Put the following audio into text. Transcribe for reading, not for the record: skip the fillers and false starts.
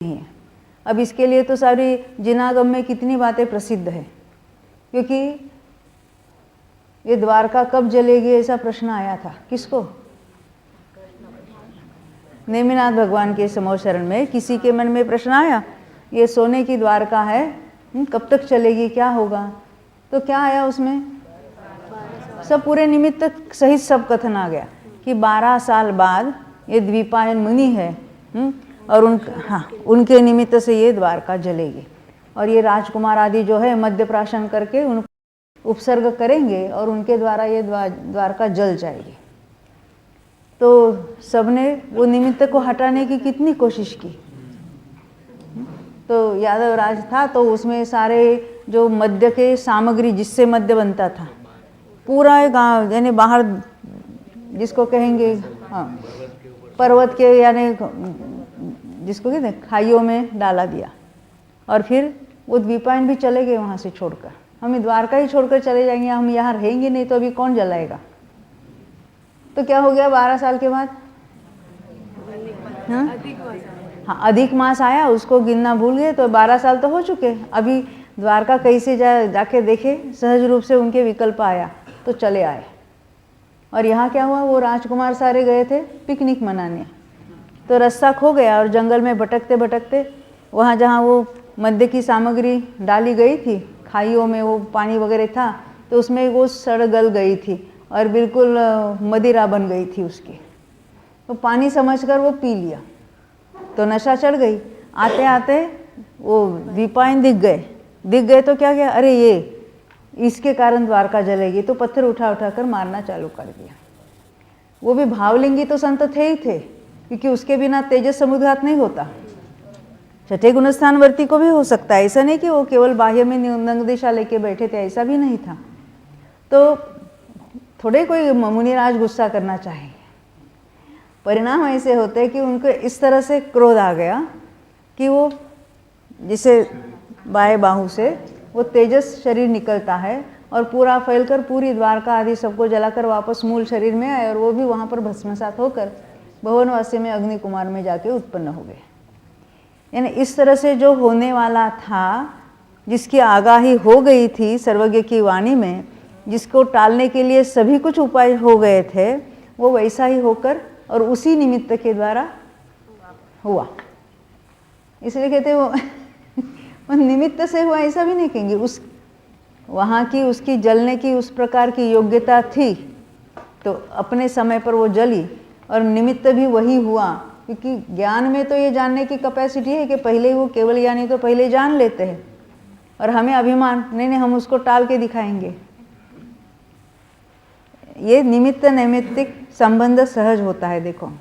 नहीं है। अब इसके लिए तो सारी जिनागम में कितनी बातें प्रसिद्ध है, क्योंकि ये द्वारका कब जलेगी ऐसा प्रश्न आया था। किसको? नेमिनाथ भगवान के समो शरण में किसी के मन में प्रश्न आया, ये सोने की द्वारका है, कब तक चलेगी, क्या होगा? तो क्या आया उसमें? सब पूरे निमित्त सहित सब कथन आ गया कि 12 साल बाद ये द्वीपायन मुनि है, और उनके निमित्त से ये द्वारका जलेगी, और ये राजकुमार आदि जो है मध्यप्राशन करके उन उपसर्ग करेंगे और उनके द्वारा ये द्वारका जल जाएगी। तो सबने वो निमित्त को हटाने की कितनी कोशिश की। तो यादव राज था तो उसमें सारे जो मद्य के सामग्री जिससे मद्य बनता था पूरा गांव, यानी बाहर जिसको कहेंगे, हाँ, पर्वत के यानी जिसको कहते हैं खाइयों में डाला दिया, और फिर वो द्वीपायन भी चले गए वहाँ से छोड़कर। हम द्वारका ही छोड़कर चले जाएंगे, हम यहाँ रहेंगे नहीं तो अभी कौन जलाएगा? तो क्या हो गया 12 साल के बाद? हाँ, अधिक मास आया, उसको गिनना भूल गए, तो 12 साल तो हो चुके। अभी द्वारका कैसे जाके देखे, सहज रूप से उनके विकल्प आया तो चले आए। और यहाँ क्या हुआ, वो राजकुमार सारे गए थे पिकनिक मनाने, तो रास्ता खो गया और जंगल में भटकते भटकते वहाँ जहाँ वो मद्य की सामग्री डाली गई थी, खाइयों में वो पानी वगैरह था, तो उसमें वो सड़ गल गई थी और बिल्कुल मदिरा बन गई थी उसकी। तो पानी समझकर वो पी लिया तो नशा चढ़ गई। आते आते वो द्वीपायन दिख गए तो क्या किया, अरे ये इसके कारण द्वारका जलेगी, तो पत्थर उठा उठा कर मारना चालू कर दिया। वो भी भावलिंगी तो संत थे ही थे, क्योंकि उसके बिना तेजस समुद्घात नहीं होता। छठे गुणस्थानवर्ती को भी हो सकता है, ऐसा नहीं कि वो केवल बाह्य में नंग दिशा लेके बैठे थे, ऐसा भी नहीं था। तो थोड़े कोई मुनिराज गुस्सा करना चाहेंगे, परिणाम ऐसे होते हैं कि उनको इस तरह से क्रोध आ गया कि वो जिसे बाएं बाहु से वो तेजस शरीर निकलता है और पूरा फैलकर पूरी द्वारका आदि सबको जलाकर वापस मूल शरीर में आए, और वो भी वहाँ पर भस्मसात होकर भुवनवासी में अग्नि कुमार में जाके उत्पन्न हो गए। यानी इस तरह से जो होने वाला था, जिसकी आगाही हो गई थी सर्वज्ञ की वाणी में, जिसको टालने के लिए सभी कुछ उपाय हो गए थे, वो वैसा ही होकर और उसी निमित्त के द्वारा हुआ। इसलिए कहते वो निमित्त से हुआ ऐसा भी नहीं कहेंगे, उस वहाँ की उसकी जलने की उस प्रकार की योग्यता थी तो अपने समय पर वो जली, और निमित्त भी वही हुआ। क्योंकि ज्ञान में तो ये जानने की कैपेसिटी है कि पहले ही वो केवल ज्ञानी तो पहले जान लेते हैं, और हमें अभिमान नहीं हम उसको टाल के दिखाएंगे। ये निमित्त नैमित्तिक संबंध सहज होता है। देखो